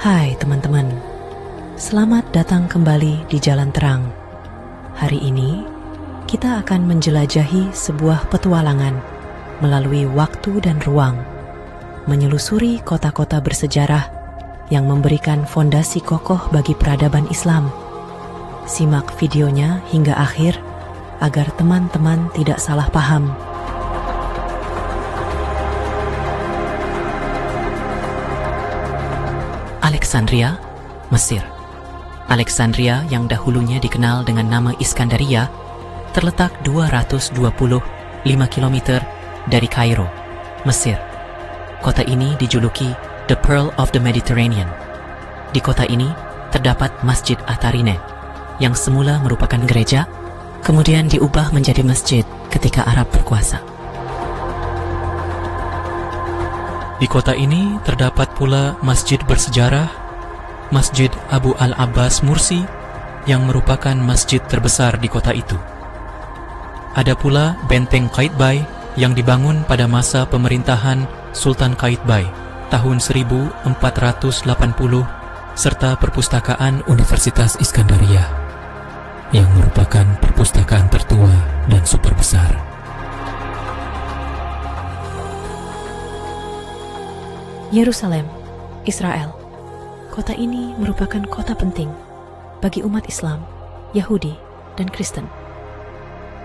Hai teman-teman, selamat datang kembali di Jalan Terang. Hari ini, kita akan menjelajahi sebuah petualangan melalui waktu dan ruang, menyelusuri kota-kota bersejarah yang memberikan fondasi kokoh bagi peradaban Islam. Simak videonya hingga akhir agar teman-teman tidak salah paham. Alexandria, Mesir. Alexandria yang dahulunya dikenal dengan nama Iskandaria terletak 225 km dari Kairo, Mesir. Kota ini dijuluki The Pearl of the Mediterranean. Di kota ini terdapat Masjid At-Tarineh yang semula merupakan gereja, kemudian diubah menjadi masjid ketika Arab berkuasa. Di kota ini terdapat pula masjid bersejarah, Masjid Abu Al-Abbas Mursi, yang merupakan masjid terbesar di kota itu. Ada pula benteng Qaitbay yang dibangun pada masa pemerintahan Sultan Qaitbay tahun 1480, serta perpustakaan Universitas Iskandaria, yang merupakan perpustakaan tertua dan super besar. Yerusalem, Israel. Kota ini merupakan kota penting bagi umat Islam, Yahudi, dan Kristen.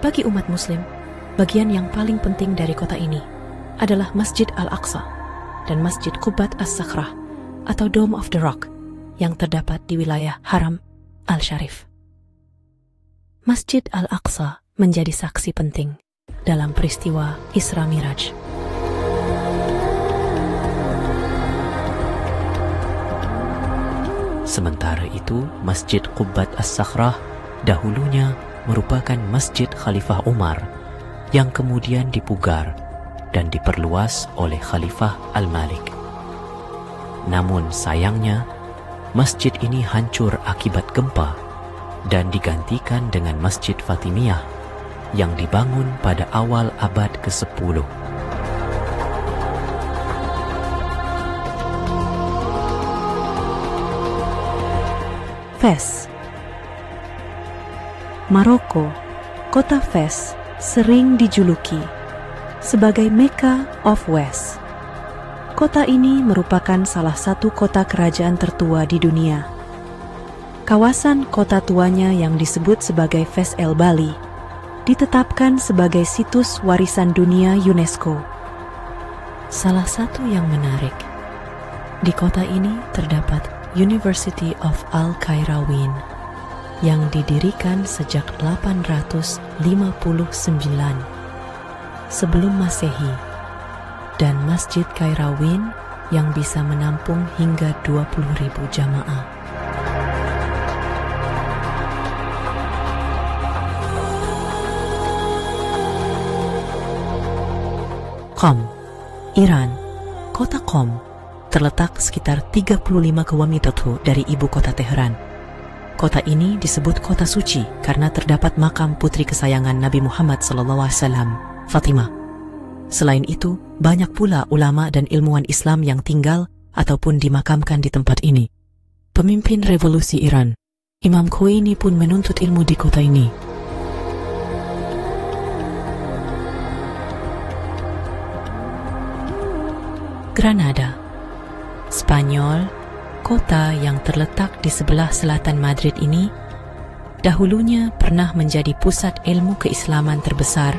Bagi umat Muslim, bagian yang paling penting dari kota ini adalah Masjid Al-Aqsa dan Masjid Qubat As-Sakhrah atau Dome of the Rock yang terdapat di wilayah Haram Al-Sharif. Masjid Al-Aqsa menjadi saksi penting dalam peristiwa Isra Miraj. Sementara itu, Masjid Qubat As-Sakhrah dahulunya merupakan Masjid Khalifah Umar yang kemudian dipugar dan diperluas oleh Khalifah Al-Malik. Namun sayangnya, masjid ini hancur akibat gempa dan digantikan dengan Masjid Fatimiyah yang dibangun pada awal abad ke-10. Fes, Maroko. Kota Fes sering dijuluki sebagai Mecca of West. Kota ini merupakan salah satu kota kerajaan tertua di dunia. Kawasan kota tuanya yang disebut sebagai Fes El Bali ditetapkan sebagai situs warisan dunia UNESCO. Salah satu yang menarik, di kota ini terdapat University of Al-Qayrawin yang didirikan sejak 859 sebelum Masehi, dan Masjid Qayrawin yang bisa menampung hingga 20.000 jamaah. Qom, Iran. Kota Qom terletak sekitar 35 km dari ibu kota Teheran. Kota ini disebut kota suci karena terdapat makam putri kesayangan Nabi Muhammad SAW, Fatimah. Selain itu, banyak pula ulama dan ilmuwan Islam yang tinggal ataupun dimakamkan di tempat ini. Pemimpin revolusi Iran, Imam Khomeini pun menuntut ilmu di kota ini. Granada, Spanyol. Kota yang terletak di sebelah selatan Madrid ini dahulunya pernah menjadi pusat ilmu keislaman terbesar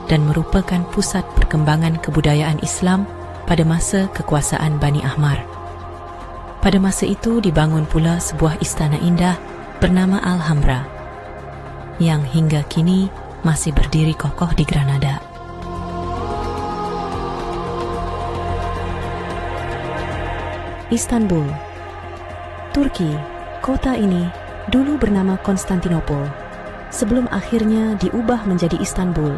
dan merupakan pusat perkembangan kebudayaan Islam pada masa kekuasaan Bani Ahmar. Pada masa itu dibangun pula sebuah istana indah bernama Alhambra yang hingga kini masih berdiri kokoh di Granada. Istanbul, Turki. Kota ini dulu bernama Konstantinopel sebelum akhirnya diubah menjadi Istanbul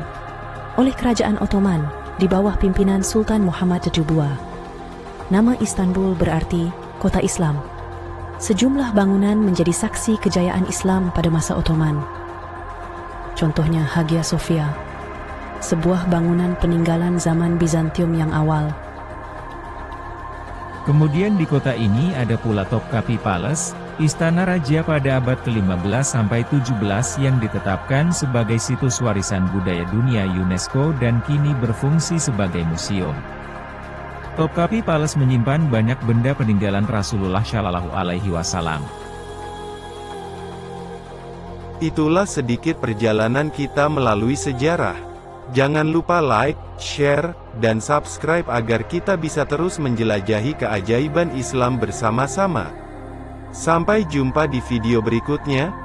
oleh Kerajaan Ottoman di bawah pimpinan Sultan Muhammad II. Nama Istanbul berarti kota Islam. Sejumlah bangunan menjadi saksi kejayaan Islam pada masa Ottoman. Contohnya Hagia Sophia, sebuah bangunan peninggalan zaman Bizantium yang awal. Kemudian di kota ini ada pula Topkapi Palace, istana raja pada abad ke-15 sampai 17 yang ditetapkan sebagai situs warisan budaya dunia UNESCO dan kini berfungsi sebagai museum. Topkapi Palace menyimpan banyak benda peninggalan Rasulullah Shallallahu Alaihi Wasallam. Itulah sedikit perjalanan kita melalui sejarah. Jangan lupa like, share, dan subscribe agar kita bisa terus menjelajahi keajaiban Islam bersama-sama. Sampai jumpa di video berikutnya.